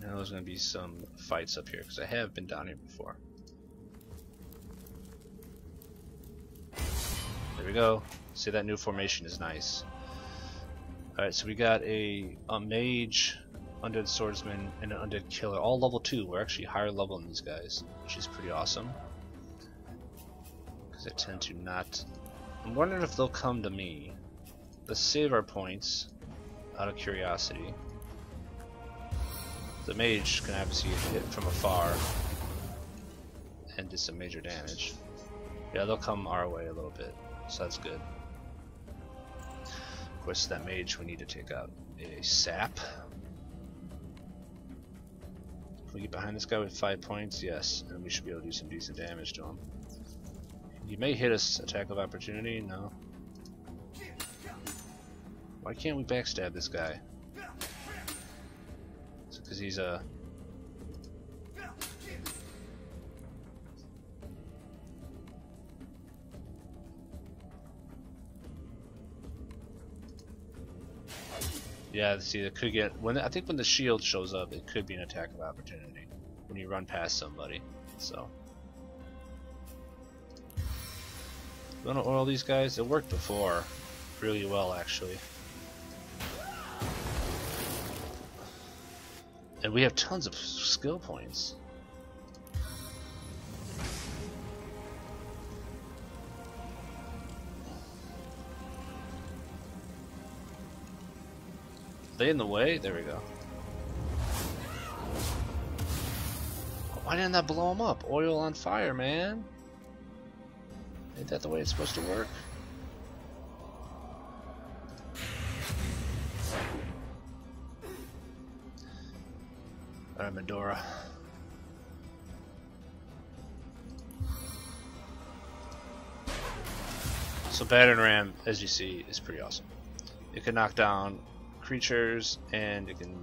Now there's going to be some fights up here because I have been down here before. There we go. See, that new formation is nice. Alright, so we got a mage, undead swordsman, and an undead killer, all level 2. We're actually higher level than these guys, which is pretty awesome. Because I tend to not... I'm wondering if they'll come to me. Let's save our points, out of curiosity. The mage can obviously get hit from afar and do some major damage. Yeah, they'll come our way a little bit, so that's good. Of course, that mage we need to take out a sap. Can we get behind this guy with 5 points? Yes, and we should be able to do some decent damage to him. He may hit us attack of opportunity. No. Why can't we backstab this guy? It's because he's a... Yeah, see, it could get I think when the shield shows up, it could be an attack of opportunity when you run past somebody. So, you want to oil these guys? It worked before, really well actually. And we have tons of skill points. They in the way? There we go. Why didn't that blow them up? Oil on fire, man. Ain't that the way it's supposed to work? Alright, Medora. So Battering Ram, as you see, is pretty awesome. It can knock down creatures and it can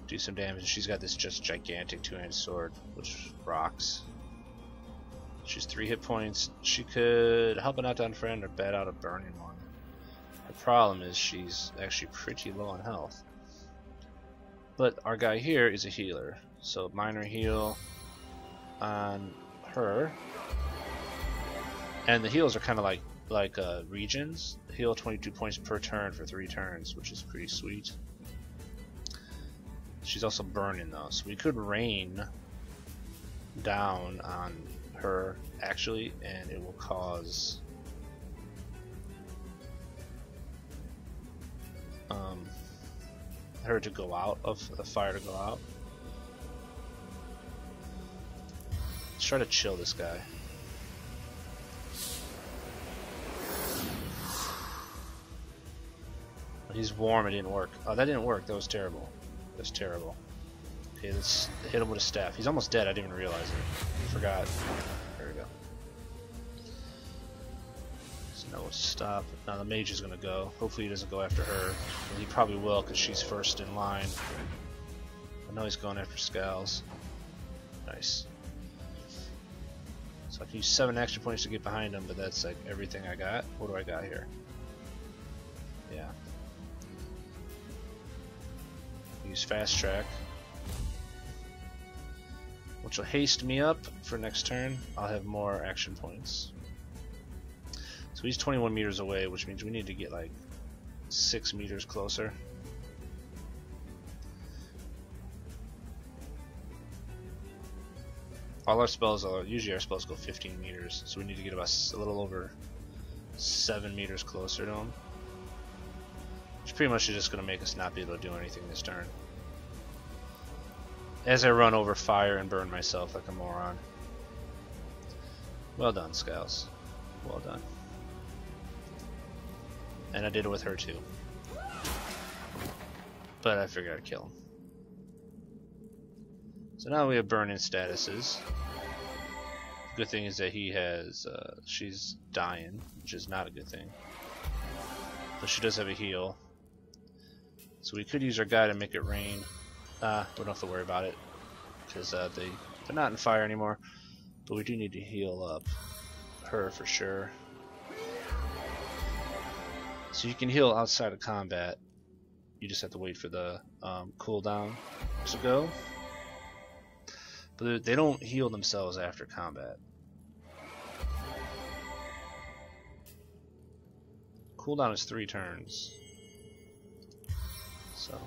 do some damage. She's got this just gigantic two-handed sword which rocks. She's 3 hit points. She could help a knock down friend or bat out a burning one. The problem is she's actually pretty low on health. But our guy here is a healer, so minor heal on her. And the heals are kind of like regions. Heal 22 points per turn for 3 turns, which is pretty sweet. She's also burning though, so we could rain down on her actually, and it will cause her to go out, of the fire to go out. Let's try to chill this guy. He's warm, it didn't work. Oh, that didn't work, that was terrible. That was terrible. Okay, let's hit him with a staff. He's almost dead, I didn't even realize it. Forgot. There we go. So now we'll stop. Now the mage is going to go. Hopefully he doesn't go after her. And he probably will because she's first in line. I know he's going after Scowls. Nice. So I can use 7 extra points to get behind him, but that's like everything I got. What do I got here? Yeah. Use fast track, which will haste me up for next turn. I'll have more action points. So he's 21 meters away, which means we need to get like 6 meters closer. All our spells are usually our spells go 15 meters, so we need to get about a little over 7 meters closer to him. Which pretty much is just going to make us not be able to do anything this turn. As I run over fire and burn myself like a moron. Well done, Scowls. Well done. And I did it with her too. But I figured I'd kill him. So now we have burn-in statuses. The good thing is that he has, she's dying, which is not a good thing. But she does have a heal. So we could use our guy to make it rain. We don't have to worry about it because they're not in fire anymore. But we do need to heal up her for sure. So you can heal outside of combat. You just have to wait for the cooldown to go. But they don't heal themselves after combat. Cooldown is 3 turns. So.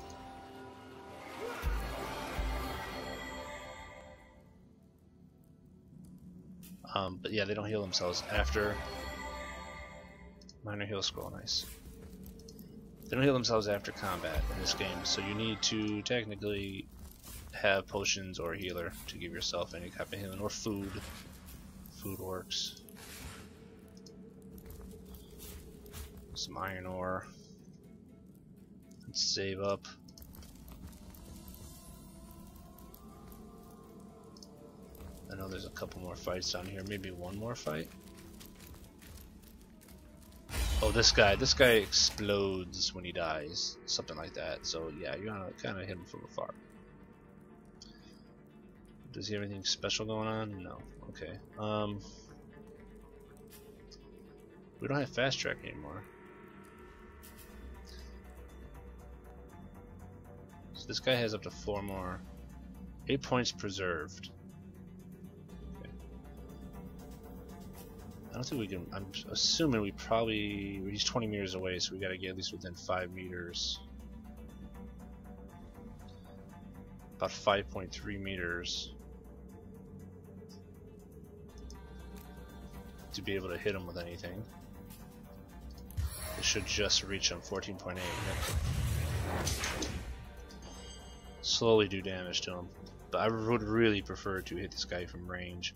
But yeah, they don't heal themselves after. Minor heal scroll, nice. They don't heal themselves after combat in this game, so you need to technically have potions or a healer to give yourself any type of healing, or food. Food works. Some iron ore. Let's save up. I know there's a couple more fights down here, maybe one more fight. Oh, this guy explodes when he dies, something like that. So yeah, you're gonna kind of hit him from afar. Does he have anything special going on? No. Okay. We don't have fast track anymore. So this guy has up to 4 more. 8 points preserved. I don't think we can. I'm assuming he's 20 meters away, so we gotta get at least within 5 meters. About 5.3 meters to be able to hit him with anything. It should just reach him. 14.8. Slowly do damage to him, but I would really prefer to hit this guy from range.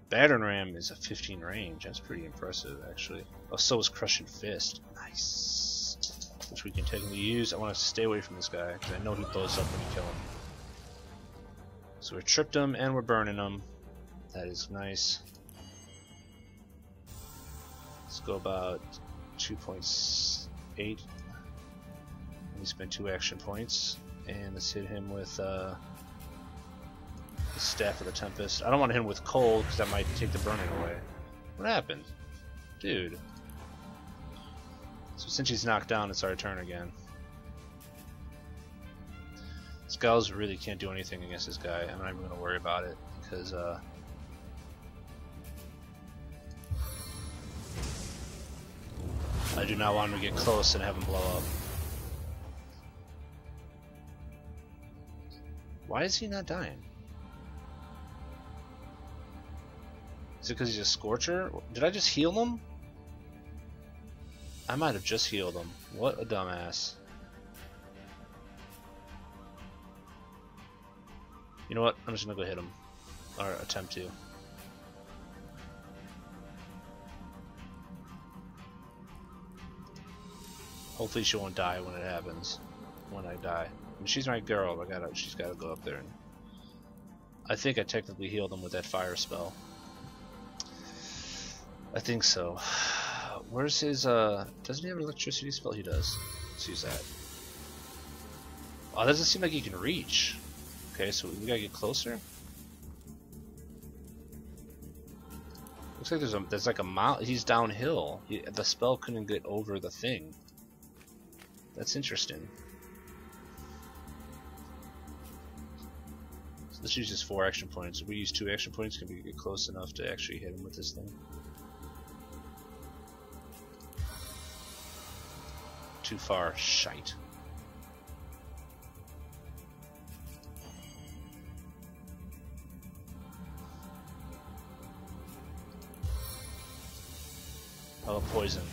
Battering Ram is a 15 range. That's pretty impressive, actually. Oh, so is Crushing Fist. Nice. Which we can technically use. I want to stay away from this guy because I know he blows up when you kill him. So we tripped him and we're burning him. That is nice. Let's go about 2.8. We spend 2 action points, and let's hit him with the Staff of the Tempest. I don't want to hit him with cold because that might take the burning away. What happened? Dude. So since he's knocked down, it's our turn again. Skulls really can't do anything against this guy. I'm not even going to worry about it because I do not want him to get close and have him blow up. Why is he not dying? Is it because he's a Scorcher? Did I just heal him? I might have just healed him. What a dumbass. You know what? I'm just gonna go hit him. Or attempt to. Hopefully she won't die when it happens. When I die. I mean, she's my girl. She's gotta go up there. And I think I technically healed him with that fire spell. I think so. Where's his, doesn't he have an electricity spell? He does. Let's use that. Oh, that doesn't seem like he can reach. Okay, so we gotta get closer. Looks like there's like a mount. He's downhill. The spell couldn't get over the thing. That's interesting. So let's use just 4 action points. If we use 2 action points, can we get close enough to actually hit him with this thing? Too far. Shite. Oh, poison.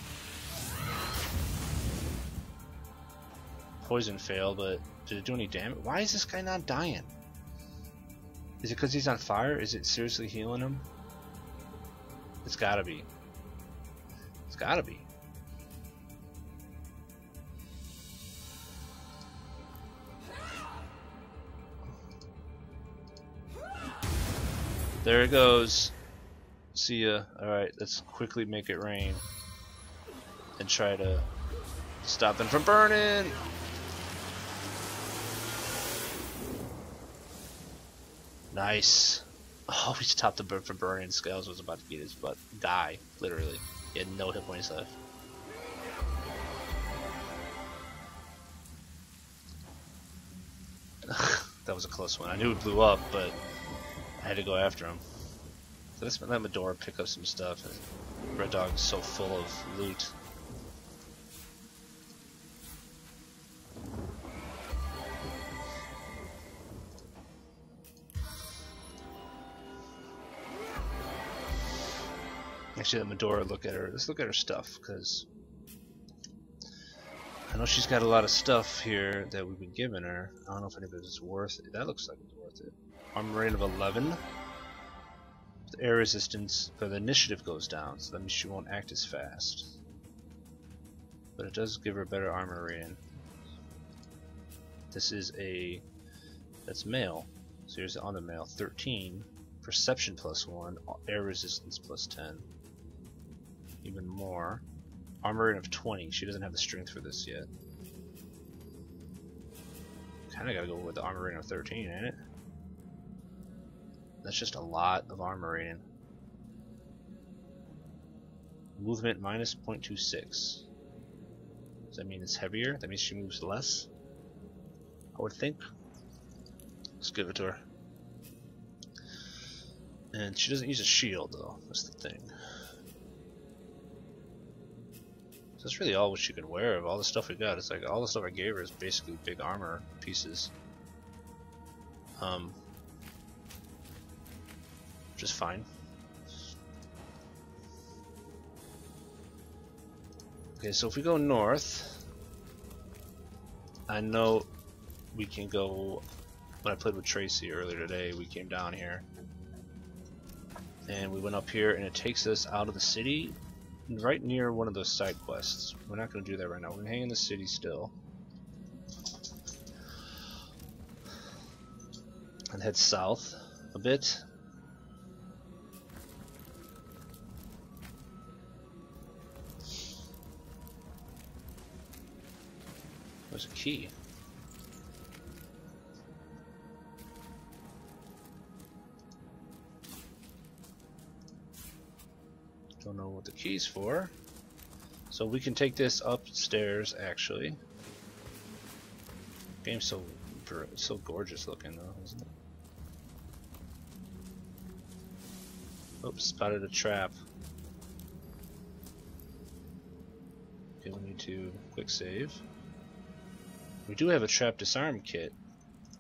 Poison failed, but did it do any damage? Why is this guy not dying? Is it because he's on fire? Is it seriously healing him? It's gotta be. It's gotta be. There it goes. See ya. Alright, let's quickly make it rain. And try to stop them from burning! Nice. Oh, we stopped the bird from burning. Scales was about to get his butt. Die, literally. He had no hit points left. That was a close one. I knew it blew up, but I had to go after him. So let's let Medora pick up some stuff. Red Dog is so full of loot. Actually, let Medora look at her. Let's look at her stuff, because I know she's got a lot of stuff here that we've been giving her. I don't know if any of it is worth it. That looks like it's worth it. Armor rating of 11. The air resistance, but the initiative goes down, so that means she won't act as fast. But it does give her a better armor rating. This is a... that's male. So here's the other male. 13. Perception plus 1. Air resistance plus 10. Even more. Armor rating of 20. She doesn't have the strength for this yet. Kinda gotta go with the armor rating of 13, ain't it? That's just a lot of armor rating. Movement minus 0.26. Does that mean it's heavier? That means she moves less? I would think. Let's give it to her. And she doesn't use a shield though, that's the thing. So that's really all what she can wear of all the stuff we got. It's like all the stuff I gave her is basically big armor pieces. Just fine. Okay, so if we go north, I know we can go. When I played with Tracy earlier today, we came down here and we went up here, and it takes us out of the city right near one of those side quests. We're not going to do that right now. We're going to hang in the city still and head south a bit. There's a key. Don't know what the key's for. So we can take this upstairs actually. Game's so gorgeous looking though, isn't it? Oops, spotted a trap. Okay, we need to quick save. We do have a trap disarm kit,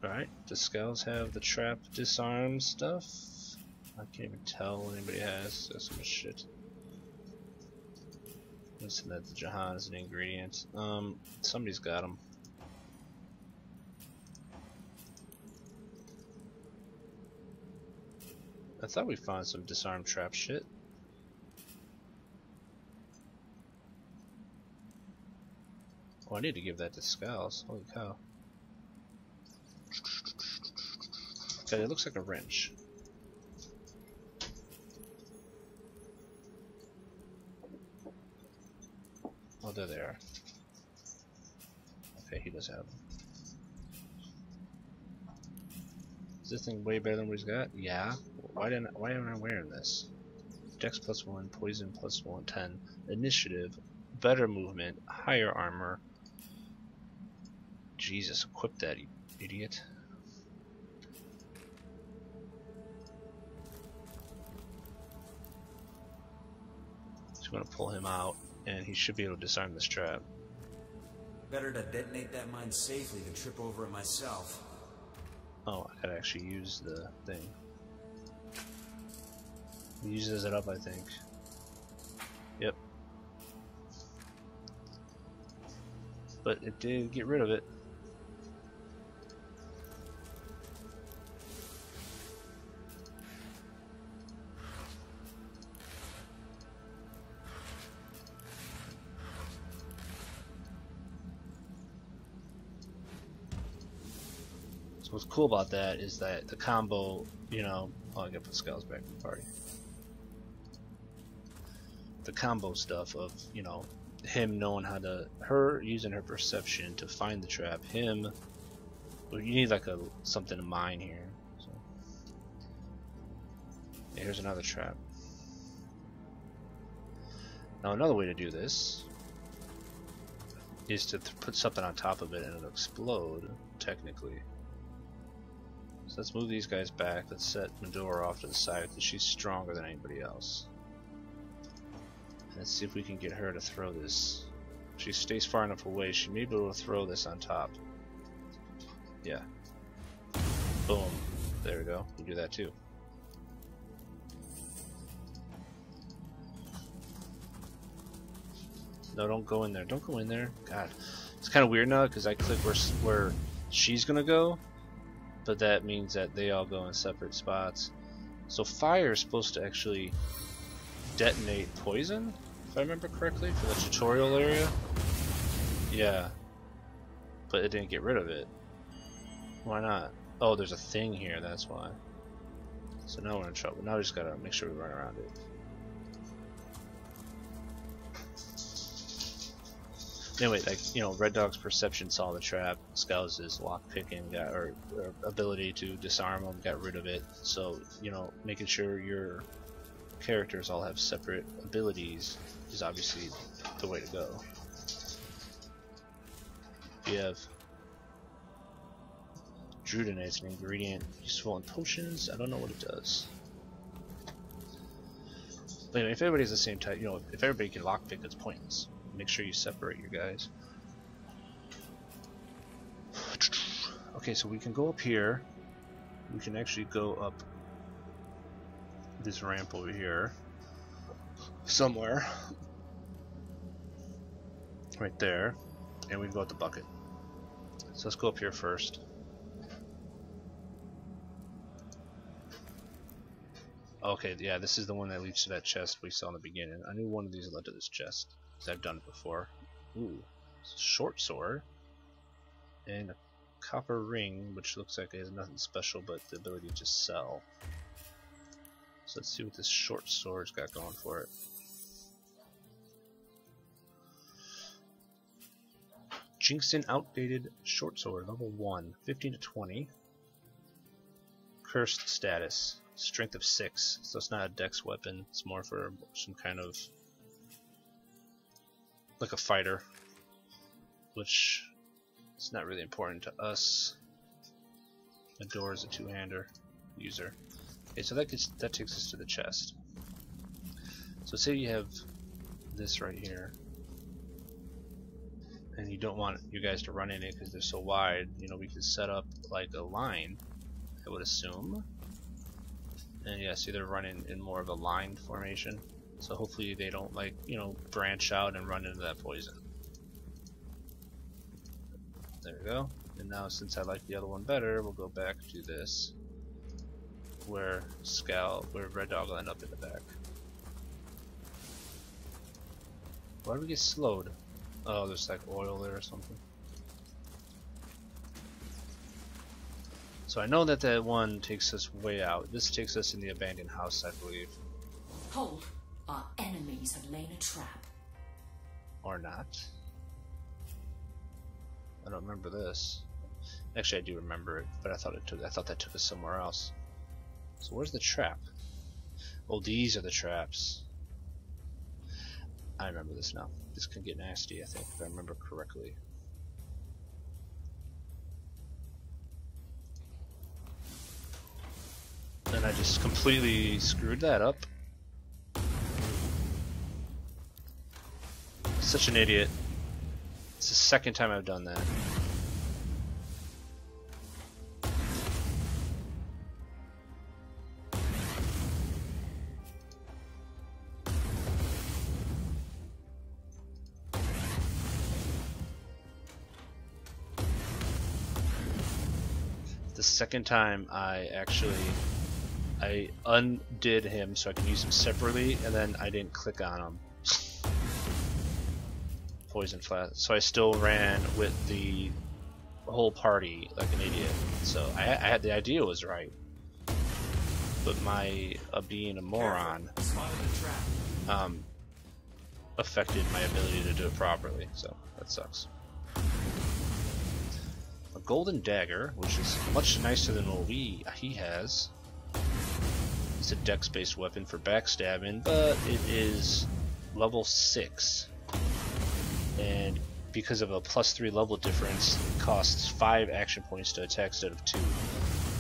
right? Does Scouts have the trap disarm stuff? I can't even tell what anybody has. That's so much shit. Let's send that to Jahan as an ingredient. Somebody's got them. I thought we found some disarm trap shit. Oh, I need to give that to Scouts. Holy cow. Okay, it looks like a wrench. Oh, there they are. Okay, he does have them. Is this thing way better than what he's got? Yeah. Why am I wearing this? Dex plus 1, poison plus 110, initiative, better movement, higher armor. Jesus, equip that, you idiot. So I'm gonna pull him out, and he should be able to disarm this trap. Better to detonate that mine safely than trip over it myself. Oh, I gotta actually use the thing. He uses it up, I think. Yep. But it did get rid of it. So what's cool about that is that the combo, you know, oh, I gotta put Scales back in the party. The combo stuff of, you know, him knowing how to, her using her perception to find the trap, him, well, you need like something to mine here. So. Yeah, here's another trap. Now another way to do this is to put something on top of it and it'll explode, technically. So let's move these guys back. Let's set Medora off to the side because she's stronger than anybody else. Let's see if we can get her to throw this. If she stays far enough away, she may be able to throw this on top. Yeah. Boom. There we go. We do that too. No, don't go in there. Don't go in there. God. It's kind of weird now because I click where she's going to go, but that means that they all go in separate spots. So fire is supposed to actually detonate poison, if I remember correctly, for the tutorial area. Yeah. But it didn't get rid of it. Why not? Oh, there's a thing here, that's why. So now we're in trouble. Now we just gotta make sure we run around it. Anyway, like, you know, Red Dog's perception saw the trap, Scous's lockpicking or ability to disarm them got rid of it. So, you know, making sure your characters all have separate abilities is obviously the way to go. You have Druidinate's an ingredient useful in potions. I don't know what it does. But anyway, if everybody's the same type, you know, if everybody can lockpick, it's pointless. Make sure you separate your guys. Okay, so we can go up here. We can actually go up this ramp over here somewhere. Right there. And we can go at the bucket. So let's go up here first. Okay, yeah, this is the one that leads to that chest we saw in the beginning. I knew one of these led to this chest, because I've done it before. Ooh, short sword. And a copper ring, which looks like it has nothing special but the ability to just sell. So let's see what this short sword's got going for it. Jinxin Outdated Short Sword, level 1, 15 to 20. Cursed status, strength of 6, so it's not a dex weapon, it's more for some kind of, like a fighter, which is not really important to us. Adore is a two-hander user. Okay, so that takes us to the chest. So say you have this right here, and you don't want you guys to run in it because they're so wide. You know, we could set up like a line, I would assume. And yeah, see, they're running in more of a line formation. So hopefully they don't, like, you know, branch out and run into that poison. There we go. And now, since I like the other one better, we'll go back to this, where Red Dog will end up in the back. Why do we get slowed? Oh, there's like oil there or something. So I know that that one takes us way out. This takes us in the abandoned house, I believe. Hold. Our enemies have laid a trap. Or not. I don't remember this. Actually, I do remember it, but I thought that took us somewhere else. So where's the trap? Oh, these are the traps. I remember this now. This can get nasty, I think, if I remember correctly. And I just completely screwed that up. Such an idiot. It's the second time I've done that. The second time I undid him so I can use him separately, and then I didn't click on him. Poison flat. So I still ran with the whole party like an idiot. So I had the idea was right, but my being a moron affected my ability to do it properly. So that sucks. A golden dagger, which is much nicer than what he has. It's a dex-based weapon for backstabbing, but it is level 6. And because of a +3 level difference, it costs 5 action points to attack instead of 2.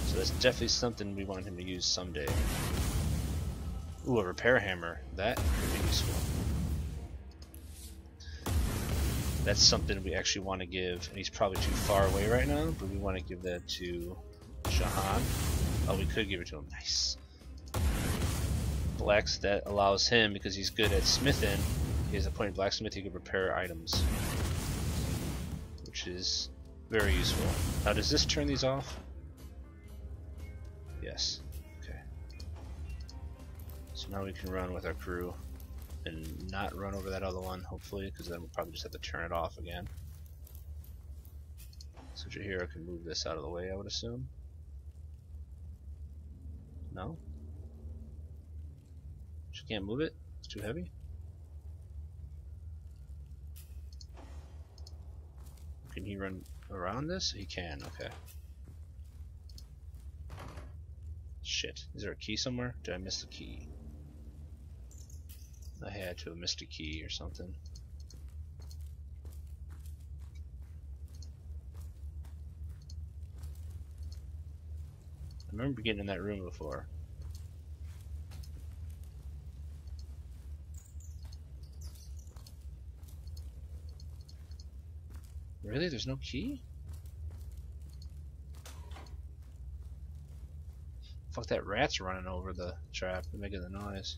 So So that's definitely something we want him to use someday. Ooh, a repair hammer. That could be useful. That's something we actually want to give, and he's probably too far away right now, but we want to give that to Jahan. Oh, we could give it to him. Nice. Blacks, that allows him, because he's good at smithing, he has a point in blacksmith, he can repair items. Which is very useful. Now, does this turn these off? Yes. Okay. So now we can run with our crew and not run over that other one, hopefully, because then we'll probably just have to turn it off again. Switcher here, I can move this out of the way, I would assume. No? She can't move it? It's too heavy? Can he run around this? He can, okay. Shit. Is there a key somewhere? Did I miss the key? I had to have missed a key or something. I remember getting in that room before. Really? There's no key? Fuck, that rat's running over the trap and making the noise.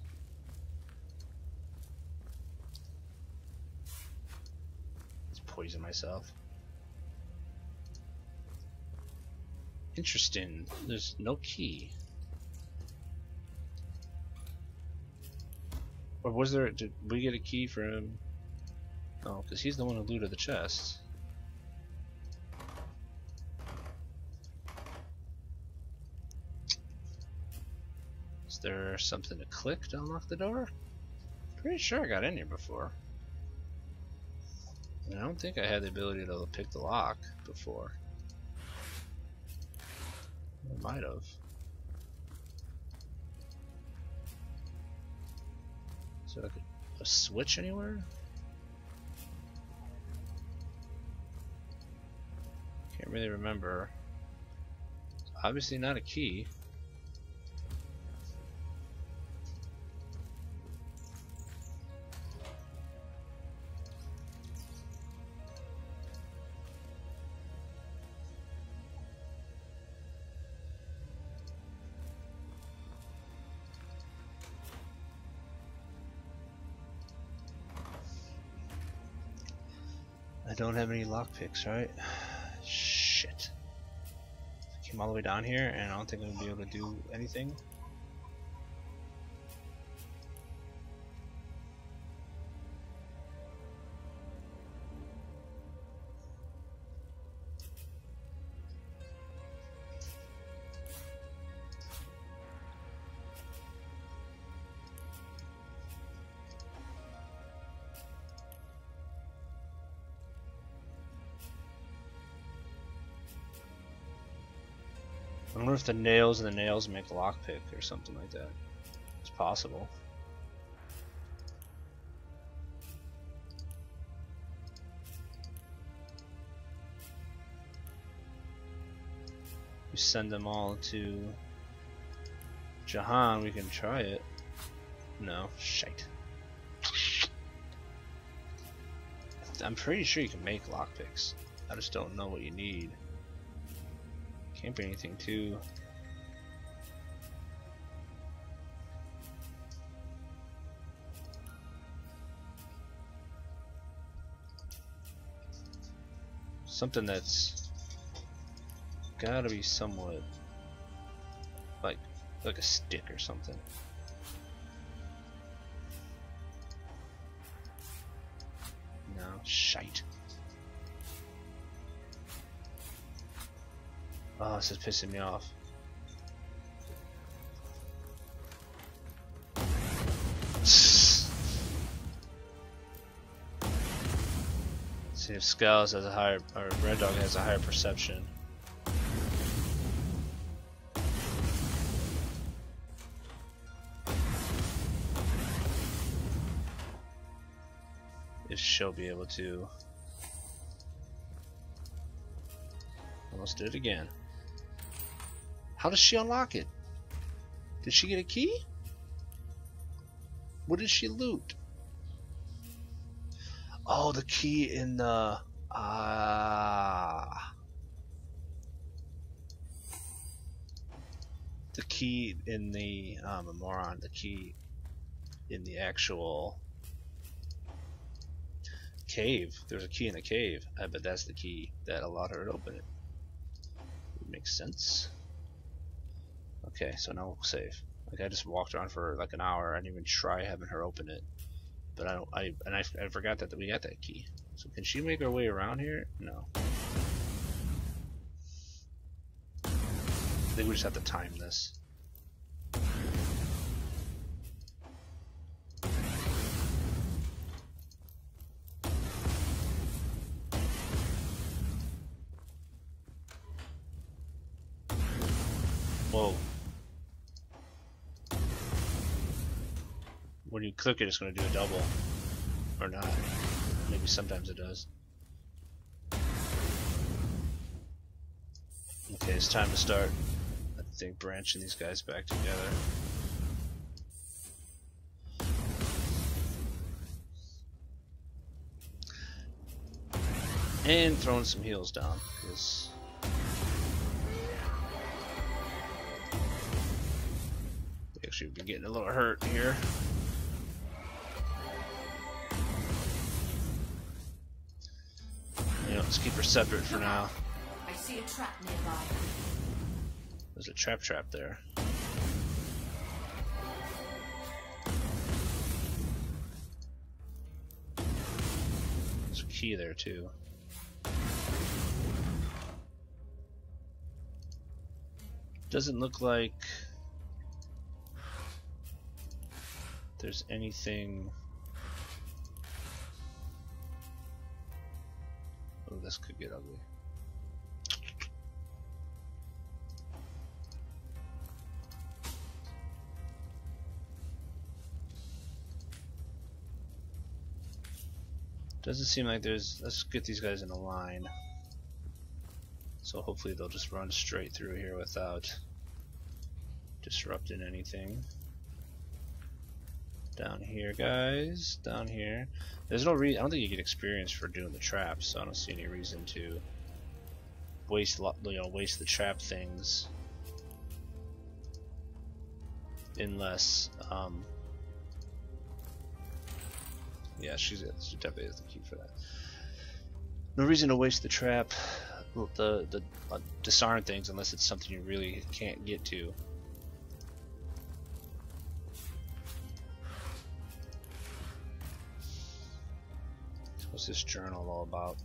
Let's poison myself. Interesting. There's no key. Or was there? Did we get a key for him? No, because he's the one who looted the chest. Is there something to click to unlock the door? Pretty sure I got in here before. And I don't think I had the ability to pick the lock before. I might have. Is there like a switch anywhere? Can't really remember. It's obviously not a key. I don't have any lockpicks, right? Shit. I came all the way down here and I don't think I'm gonna be able to do anything. I wonder if the nails and the nails make a lockpick or something like that. It's possible. We send them all to Jahan, we can try it. No, shite. I'm pretty sure you can make lockpicks. I just don't know what you need. Can't be anything too. Something that's gotta be somewhat like a stick or something. No, shite. Oh, this is pissing me off. See if Skulls has a higher, or Red Dog has a higher perception. If she'll be able to. Almost did it again. How does she unlock it? Did she get a key? What did she loot? Oh, the key in the... The key in the... I'm a moron. The key in the actual... cave. There's a key in the cave. I bet that's the key that allowed her to open it. Makes sense. Okay, so now we'll save. Like I just walked around for like an hour. I didn't even try having her open it. But I forgot that we got that key. So can she make her way around here? No. I think we just have to time this. Whoa. When you click it, it's going to do a double. Or not. Maybe sometimes it does. Okay, it's time to start, I think, branching these guys back together. And throwing some heals down, because... Actually, we've been getting a little hurt here. You know, let's keep her separate for now. I see a trap nearby. There's a trap there. There's a key there too. Doesn't look like there's anything. Oh, this could get ugly. Doesn't seem like there's. Let's get these guys in a line. So hopefully they'll just run straight through here without disrupting anything. Down here, guys. Down here. There's no reason. I don't think you get experience for doing the traps, so I don't see any reason to waste, waste the trap things, unless, yeah, she definitely has the key for that. No reason to waste the trap, the disarm things, unless it's something you really can't get to. What's this journal all about?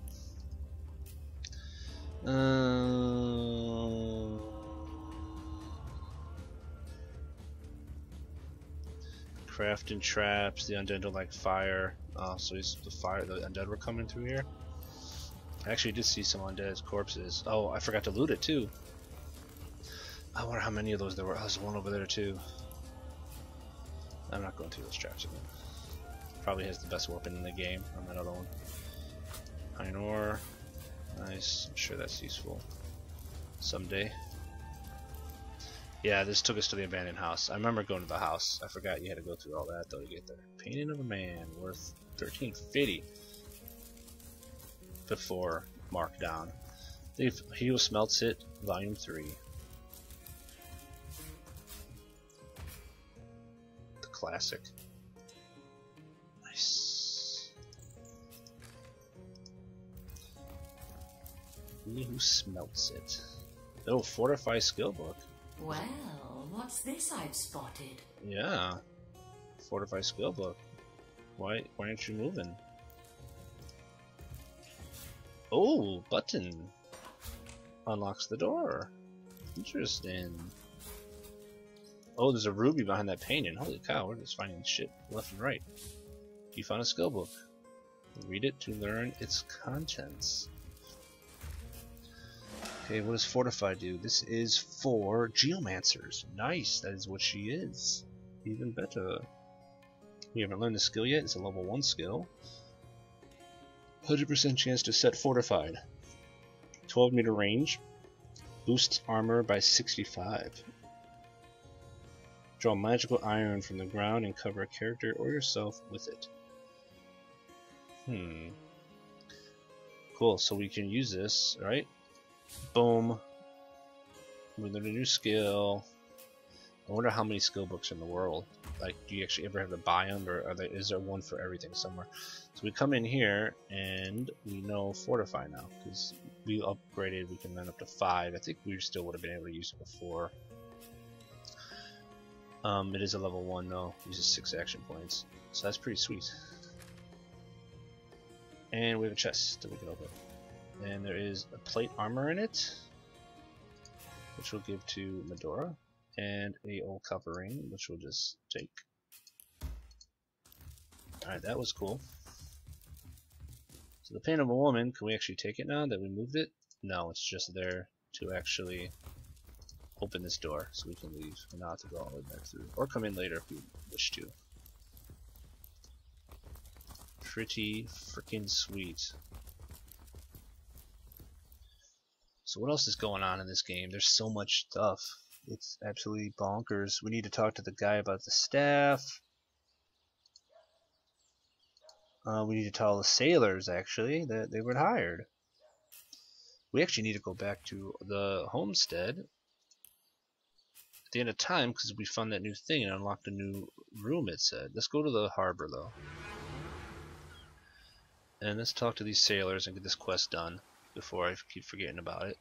Crafting traps. The undead don't like fire. So the undead were coming through here. I actually did see some undead corpses. Oh, I forgot to loot it too. I wonder how many of those there were. Oh, there's one over there too. I'm not going through those traps again. Probably has the best weapon in the game on that other one. Iron ore. Nice. I'm sure that's useful someday. Yeah, this took us to the abandoned house. I remember going to the house. I forgot you had to go through all that though to get there. Painting of a man worth $13.50 before markdown. He Who Smelts It, Volume 3. The classic. Nice. He Who Smelts It. Oh, Fortify Skill Book. Well, what's this I've spotted? Yeah. Fortify Skill Book. Why aren't you moving? Oh, button. Unlocks the door. Interesting. Oh, there's a ruby behind that painting. Holy cow, we're just finding shit left and right. You found a skill book. Read it to learn its contents. Okay, what does Fortify do? This is for Geomancers. Nice, that is what she is. Even better. We haven't learned the skill yet. It's a level 1 skill. 100% chance to set Fortified. 12 meter range. Boosts armor by 65. Draw magical iron from the ground and cover a character or yourself with it. Cool, so we can use this, right? Boom. We learned a new skill. I wonder how many skill books are in the world. Like, do you actually ever have to buy them, or is there one for everything somewhere? So we come in here, and we know Fortify now, because we upgraded, we can run up to 5. I think we still would have been able to use it before. It is a level 1 though, uses 6 action points, so that's pretty sweet. And we have a chest that we can open. And there is a plate armor in it, which we'll give to Medora. And a old covering, which we'll just take. Alright, that was cool. So the pain of a woman, can we actually take it now that we moved it? No, it's just there to actually open this door so we can leave and not have to go all the way back through. Or come in later if we wish to. Pretty freaking sweet. So what else is going on in this game? There's so much stuff. It's absolutely bonkers. We need to talk to the guy about the staff. We need to tell the sailors, actually, that they were hired. We actually need to go back to the homestead at the end of time, because we found that new thing and unlocked a new room, it said. Let's go to the harbor, though. And let's talk to these sailors and get this quest done before I keep forgetting about it.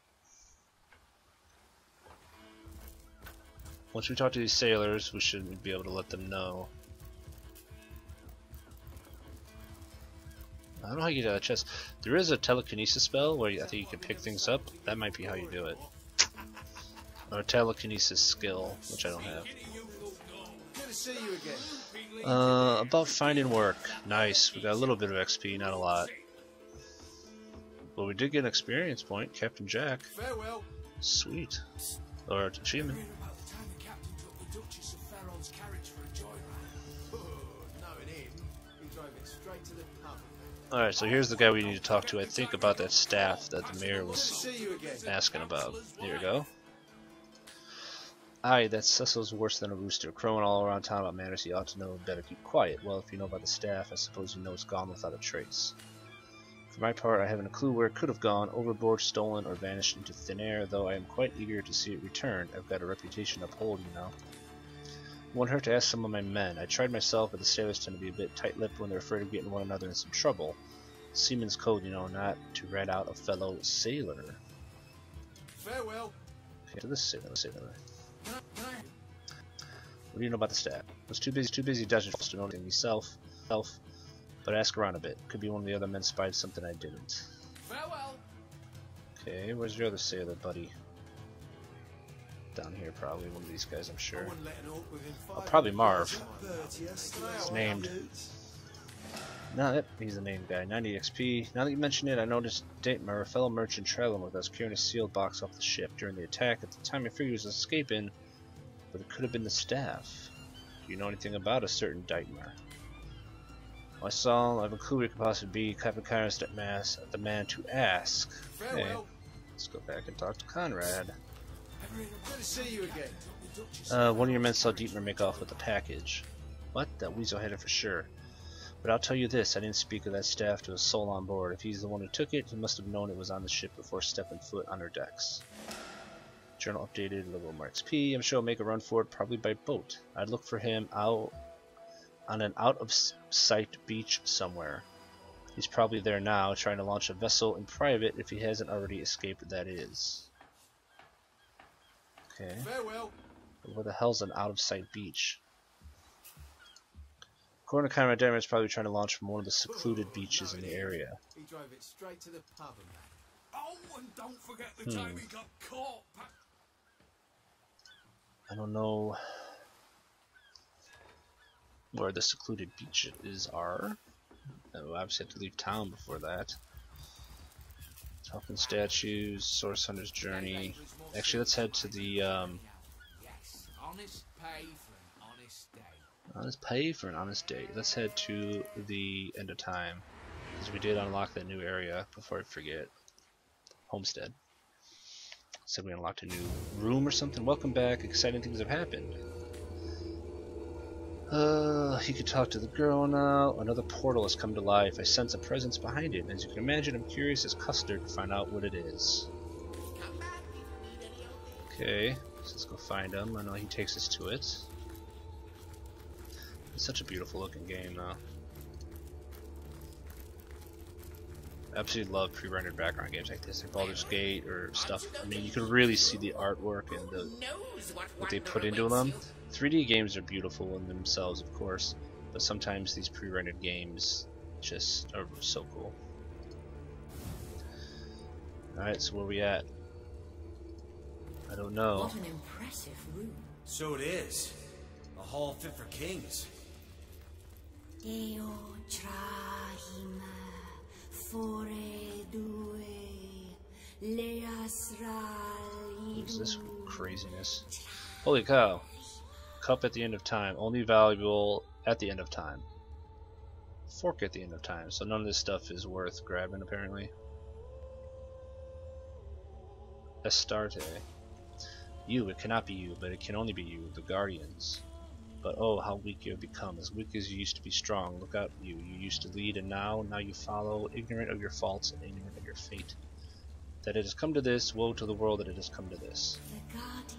Once we talk to these sailors, we should be able to let them know. I don't know how you get out of the chest. There is a telekinesis spell where I think you can pick things up. That might be how you do it. Or a telekinesis skill, which I don't have. About finding work. Nice. We got a little bit of XP, not a lot. But we did get an experience point. Captain Jack. Sweet. Or achievement. Alright, so here's the guy we need to talk to, I think, about that staff that the mayor was asking about. Here we go. Aye, that Cyseal's worse than a rooster, crowing all around town about matters he ought to know and better keep quiet. Well, if you know about the staff, I suppose you know it's gone without a trace. For my part, I haven't a clue where it could have gone, overboard, stolen, or vanished into thin air, though I am quite eager to see it return. I've got a reputation to uphold, you know. Won't hurt to ask some of my men. I tried myself, but the sailors tend to be a bit tight-lipped when they're afraid of getting one another in some trouble. Seaman's code, you know, not to rat out a fellow sailor. Farewell. Okay, to this sailor. What do you know about the staff? I was too busy dodging to know anything myself. But ask around a bit. Could be one of the other men spied something I didn't. Farewell. Okay, where's your other sailor, buddy? Down here, probably one of these guys, I'm sure. Probably Marv. He's named. No, yep, he's the named guy. 90 XP. Now that you mention it, I noticed Daitmar, a fellow merchant traveling with us, carrying a sealed box off the ship during the attack. At the time, I figured he was escaping, but it could have been the staff. Do you know anything about a certain Daitmar? I saw. I have a clue who it could possibly be. Captain Kairos at Mass, the man to ask. Okay, let's go back and talk to Conrad. Good to see you again. One of your men saw Dietmar make off with the package. What? That weasel had it for sure. But I'll tell you this, I didn't speak of that staff to a soul on board. If he's the one who took it, he must have known it was on the ship before stepping foot on her decks. Journal updated, a little more XP. I'm sure I'll make a run for it, probably by boat. I'd look for him out on an out-of-sight beach somewhere. He's probably there now, trying to launch a vessel in private if he hasn't already escaped, that is. Okay. Farewell. Where the hell's an out-of-sight beach? According to Conrad, Dietmar is probably trying to launch from one of the secluded beaches in the area. He drove it straight to the pub and back. Oh, and don't forget the time he got caught. I don't know where the secluded beaches are. I'll obviously have to leave town before that. Talking statues, Source Hunter's Journey. Actually, let's head to the Yes, honest pay for an honest day. honest pay for an honest day. Let's head to the end of time, because we did unlock that new area. Before I forget, Homestead. Said we unlocked a new room or something. Welcome back. Exciting things have happened. He could talk to the girl now. Another portal has come to life. I sense a presence behind it. As you can imagine, I'm curious as custard to find out what it is. Okay, so let's go find him. I know he takes us to it. It's such a beautiful looking game though. Absolutely love pre-rendered background games like this, like Baldur's Gate or stuff. I mean, you can really see the artwork and what they put into them. 3D games are beautiful in themselves, of course, but sometimes these pre-rendered games just are so cool. Alright, so where we at? I don't know. What an impressive room. So it is. A hall fit for kings. Deo trahima fore due What is this craziness? Holy cow. Cup at the end of time. Only valuable at the end of time. Fork at the end of time. So none of this stuff is worth grabbing apparently. Astarte. You, it cannot be you, but it can only be you, the Guardians. But oh, how weak you have become, as weak as you used to be strong. Look out, you used to lead, and now you follow, ignorant of your faults and ignorant of your fate. That it has come to this, woe to the world that it has come to this. The Guardians.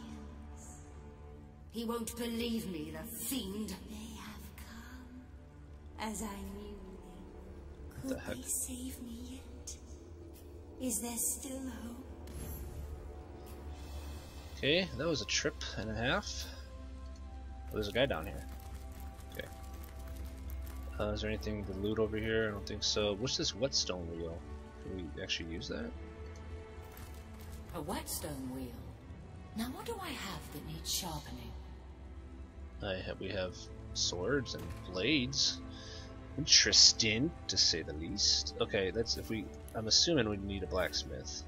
He won't believe me, the fiend. They have come, as I knew them. Could they save me yet? Is there still hope? Okay, that was a trip and a half. Oh, there's a guy down here. Okay. Is there anything to loot over here? I don't think so. What's this whetstone wheel? Can we actually use that? A whetstone wheel. Now what do I have that needs sharpening? We have swords and blades. Interesting, to say the least. Okay, that's if we. I'm assuming we need a blacksmith.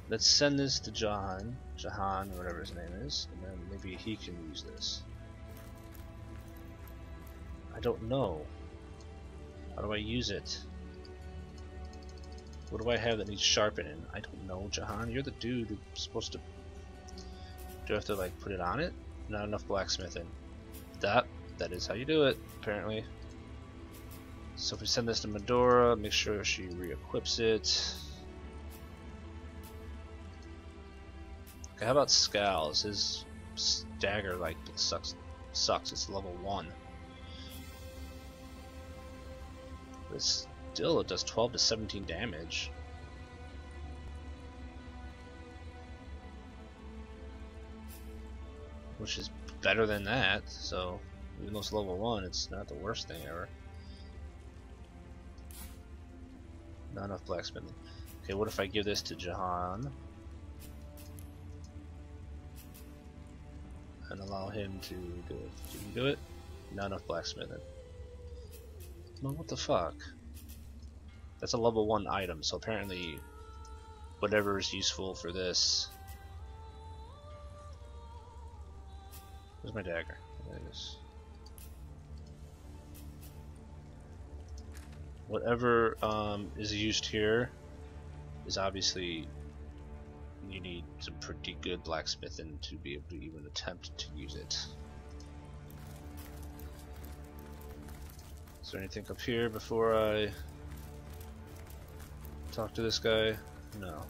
Let's send this to Jahan, or whatever his name is, and then maybe he can use this. I don't know. How do I use it? What do I have that needs sharpening? I don't know, Jahan. You're the dude who's supposed to. Do I have to like put it on it? Not enough blacksmithing. That is how you do it, apparently. So if we send this to Medora, make sure she re-equips it. Okay, how about Scowls? His dagger like sucks. It's level 1. But still, it does 12 to 17 damage. Which is better than that, so even though it's level 1, it's not the worst thing ever. Not enough blacksmithing. Okay, what if I give this to Jahan? And allow him to do it. Can you do it? Not enough blacksmithing. Well, what the fuck? That's a level 1 item, so apparently whatever is useful for this. Where's my dagger? There it is. Whatever is used here is obviously you need some pretty good blacksmithing to be able to even attempt to use it. Is there anything up here before I talk to this guy? No.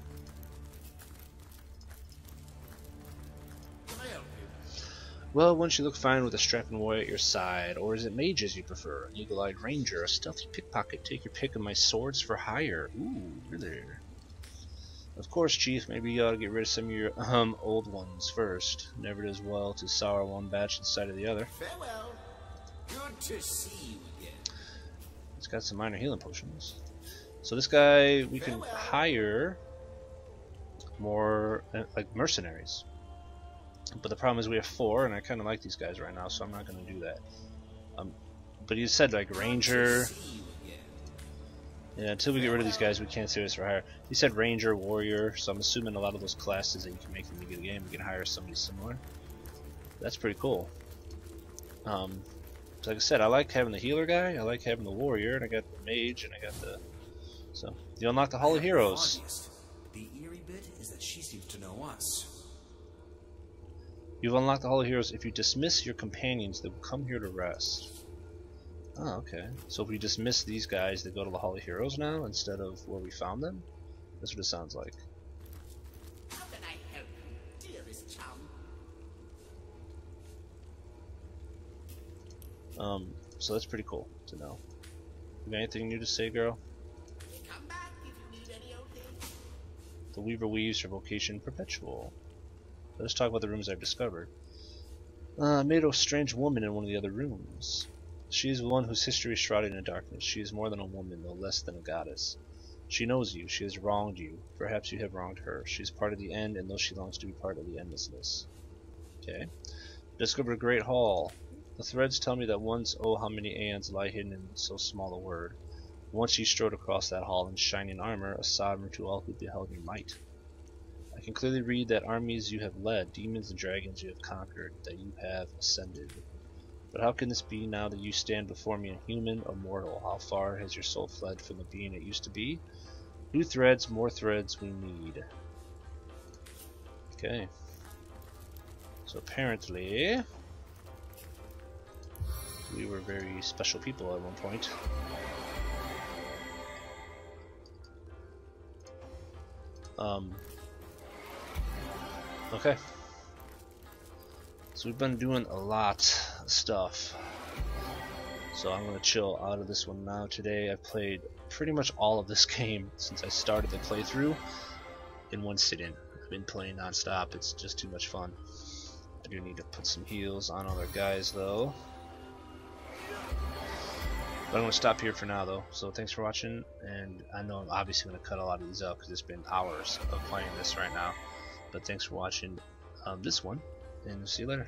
Well, once you look fine with a strapping warrior at your side, or is it mage as you prefer? An eagle-eyed ranger, a stealthy pickpocket, take your pick of my swords for hire. Ooh, you're there. Of course, Chief, maybe you ought to get rid of some of your old ones first. Never does well to sour one batch inside of the other. Farewell. Good to see you again. It's got some minor healing potions. So this guy, we can hire more like mercenaries. But the problem is we have 4, and I kind of like these guys right now, so I'm not going to do that. But you said like ranger. Yeah, until we get rid of these guys, we can't say this for hire. He said ranger, warrior, so I'm assuming a lot of those classes that you can make in the beginning of the game, we can hire somebody similar. That's pretty cool. So like I said, I like having the healer guy, I like having the warrior, and I got the mage, and I got the So, you unlock the Hall of Heroes. The eerie bit is that she seems to know us. You've unlocked the Hall of Heroes. If you dismiss your companions, they will come here to rest. Oh, okay. So if we dismiss these guys, they go to the Hall of Heroes now instead of where we found them? That's what it sounds like. How can I help you, dearest chum? So that's pretty cool to know. You got anything new to say, girl? Come back if you need any old thing. The Weaver weaves her vocation perpetual. Let's talk about the rooms I've discovered. I made a strange woman in one of the other rooms. She is one whose history is shrouded in darkness. She is more than a woman, though less than a goddess. She knows you. She has wronged you. Perhaps you have wronged her. She is part of the end, and though she longs to be part of the endlessness. Okay. Discovered a great hall. The threads tell me that once, oh, how many aeons lie hidden in so small a word. Once you strode across that hall in shining armor, a sovereign to all who beheld your might. I can clearly read that armies you have led, demons and dragons you have conquered, that you have ascended. But how can this be now that you stand before me a human, a mortal? How far has your soul fled from the being it used to be? New threads, more threads we need. Okay. So apparently, we were very special people at one point. Okay. So we've been doing a lot of stuff. So I'm going to chill out of this one now. Today I played pretty much all of this game since I started the playthrough in one sitting. I've been playing non-stop. It's just too much fun. I do need to put some heals on other guys though. But I'm going to stop here for now though. So thanks for watching, and I know I'm obviously going to cut a lot of these out because it's been hours of playing this right now. But thanks for watching this one, and see you later.